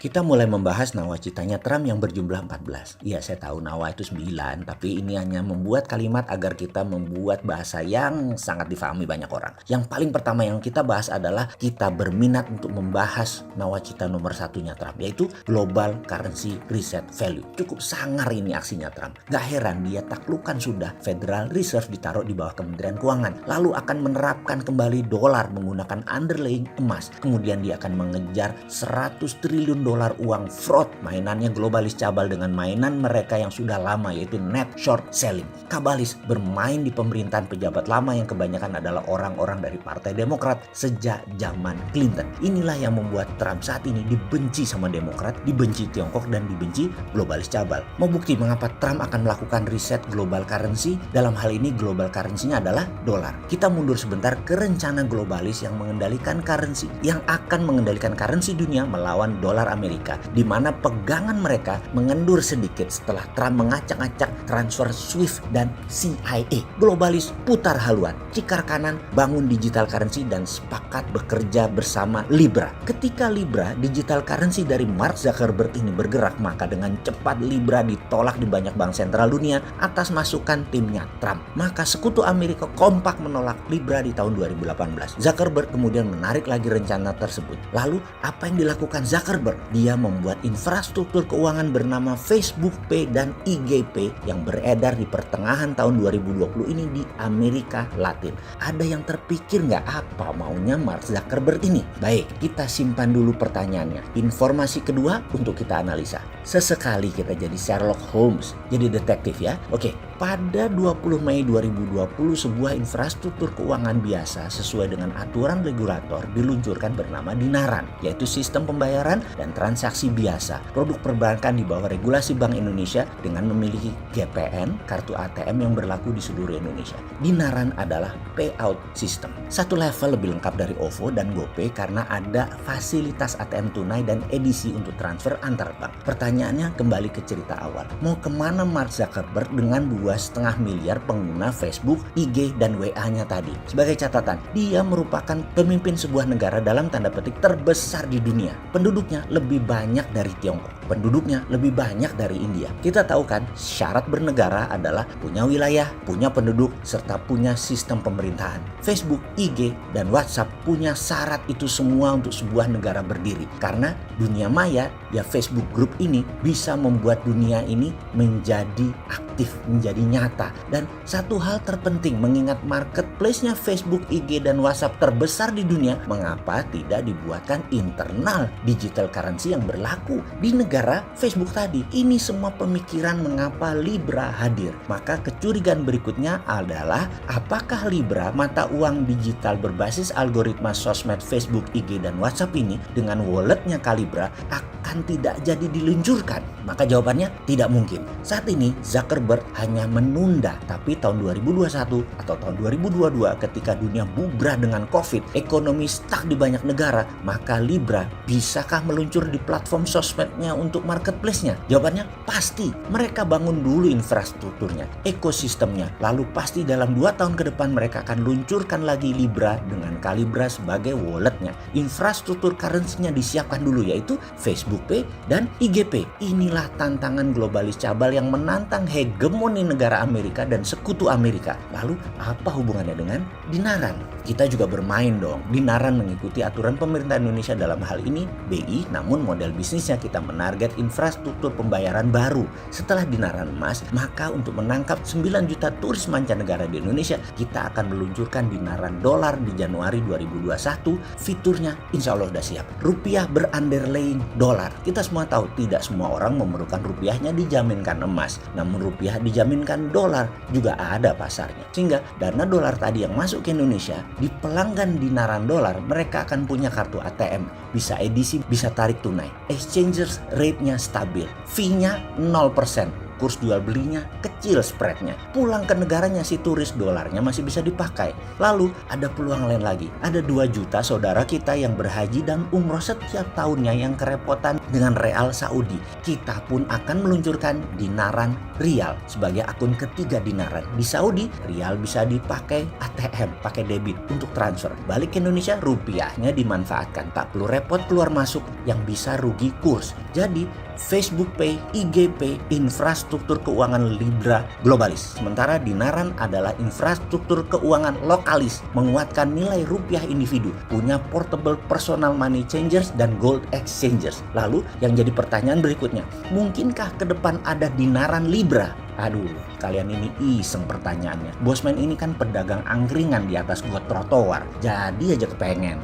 Kita mulai membahas nawacitanya Trump yang berjumlah 14. Iya, saya tahu nawa itu 9, tapi ini hanya membuat kalimat agar kita membuat bahasa yang sangat difahami banyak orang. Yang paling pertama yang kita bahas adalah kita berminat untuk membahas nawacita nomor satunya Trump, yaitu Global Currency Reset Value. Cukup sangar ini aksinya Trump. Gak heran dia taklukkan sudah Federal Reserve ditaruh di bawah Kementerian Keuangan. Lalu akan menerapkan kembali dolar menggunakan underlying emas. Kemudian dia akan mengejar 100 triliun dolar uang fraud, mainannya globalis cabal dengan mainan mereka yang sudah lama, yaitu net short selling. Kabalis bermain di pemerintahan pejabat lama yang kebanyakan adalah orang-orang dari Partai Demokrat sejak zaman Clinton. Inilah yang membuat Trump saat ini dibenci sama Demokrat, dibenci Tiongkok, dan dibenci globalis cabal. Mau bukti mengapa Trump akan melakukan riset global currency? Dalam hal ini global currency-nya adalah dolar. Kita mundur sebentar ke rencana globalis yang mengendalikan currency, yang akan mengendalikan currency dunia melawan dolar Amerika, di mana pegangan mereka mengendur sedikit setelah Trump mengacak-acak transfer SWIFT dan CIA. Globalis putar haluan, cikar kanan, bangun digital currency dan sepakat bekerja bersama Libra. Ketika Libra, digital currency dari Mark Zuckerberg ini bergerak, maka dengan cepat Libra ditolak di banyak bank sentral dunia atas masukan timnya Trump. Maka sekutu Amerika kompak menolak Libra di tahun 2018. Zuckerberg kemudian menarik lagi rencana tersebut. Lalu apa yang dilakukan Zuckerberg? Dia membuat infrastruktur keuangan bernama Facebook Pay dan IG Pay yang beredar di pertengahan tahun 2020 ini di Amerika Latin. Ada yang terpikir nggak apa maunya Mark Zuckerberg ini? Baik, kita simpan dulu pertanyaannya. Informasi kedua untuk kita analisa. Sesekali kita jadi Sherlock Holmes, jadi detektif ya. Oke, pada 20 Mei 2020 sebuah infrastruktur keuangan biasa sesuai dengan aturan regulator diluncurkan bernama Dinaran, yaitu sistem pembayaran dan transaksi biasa, produk perbankan di bawah regulasi Bank Indonesia dengan memiliki GPN, kartu ATM yang berlaku di seluruh Indonesia. Dinaran adalah payout system. Satu level lebih lengkap dari OVO dan GoPay karena ada fasilitas ATM tunai dan edisi untuk transfer antar bank. Pertanyaannya kembali ke cerita awal. Mau kemana Mark Zuckerberg dengan 2,5 miliar pengguna Facebook, IG, dan WA-nya tadi? Sebagai catatan, dia merupakan pemimpin sebuah negara dalam tanda petik terbesar di dunia. Penduduknya lebih banyak dari Tiongkok. Penduduknya lebih banyak dari India. Kita tahu kan, syarat bernegara adalah punya wilayah, punya penduduk, serta punya sistem pemerintahan. Facebook, IG, dan WhatsApp punya syarat itu semua untuk sebuah negara berdiri. Karena dunia maya, ya Facebook Group ini bisa membuat dunia ini menjadi aktif, menjadi nyata. Dan satu hal terpenting, mengingat marketplace-nya Facebook, IG, dan WhatsApp terbesar di dunia, mengapa tidak dibuatkan internal digital currency yang berlaku di negara Facebook tadi? Ini semua pemikiran mengapa Libra hadir. Maka kecurigaan berikutnya adalah apakah Libra, mata uang digital berbasis algoritma sosmed Facebook, IG, dan WhatsApp ini dengan walletnya Calibra akan tidak jadi diluncurkan? Maka jawabannya tidak mungkin. Saat ini Zuckerberg hanya menunda, tapi tahun 2021 atau tahun 2022 ketika dunia bubrah dengan COVID, ekonomi stuck di banyak negara, maka Libra bisakah meluncur di platform sosmednya untuk marketplace-nya? Jawabannya pasti. Mereka bangun dulu infrastrukturnya, ekosistemnya, lalu pasti dalam 2 tahun ke depan mereka akan luncurkan lagi Libra dengan Calibra sebagai walletnya. Infrastruktur currency-nya disiapkan dulu, yaitu Facebook Pay dan IG Pay. Inilah tantangan globalis cabal yang menantang hegemoni negara Amerika dan sekutu Amerika. Lalu apa hubungannya dengan Dinaran? Kita juga bermain dong. Dinaran mengikuti aturan pemerintah Indonesia dalam hal ini BI, namun model bisnisnya kita menarget infrastruktur pembayaran baru. Setelah Dinaran emas, maka untuk menangkap 9 juta turis mancanegara di Indonesia, kita akan meluncurkan Dinaran dolar di Januari 2021. Fiturnya insya Allah sudah siap. Rupiah berunderlying dolar. Kita semua tahu tidak semua orang memerlukan rupiahnya dijaminkan emas, namun rupiah dijaminkan dolar juga ada pasarnya. Sehingga dana dolar tadi yang masuk ke Indonesia, di pelanggan Dinaran dolar mereka akan punya kartu ATM, bisa edisi, bisa tarik tunai. Exchange rate-nya stabil, fee-nya 0%. kurs jual belinya kecil spreadnya. Pulang ke negaranya si turis, dolarnya masih bisa dipakai. Lalu ada peluang lain lagi. Ada 2 juta saudara kita yang berhaji dan umroh setiap tahunnya yang kerepotan dengan real Saudi. Kita pun akan meluncurkan dinaran rial sebagai akun ketiga dinaran. Di Saudi, rial bisa dipakai ATM, pakai debit untuk transfer. Balik ke Indonesia, rupiahnya dimanfaatkan. Tak perlu repot keluar masuk yang bisa rugi kurs. Jadi Facebook Pay, IG Pay, infrastruktur keuangan Libra globalis. Sementara dinaran adalah infrastruktur keuangan lokalis, menguatkan nilai rupiah individu, punya portable personal money changers dan gold exchangers. Lalu yang jadi pertanyaan berikutnya, mungkinkah ke depan ada dinaran Libra? Aduh, kalian ini iseng pertanyaannya. Bosman ini kan pedagang angkringan di atas got trotoar, jadi aja kepengen.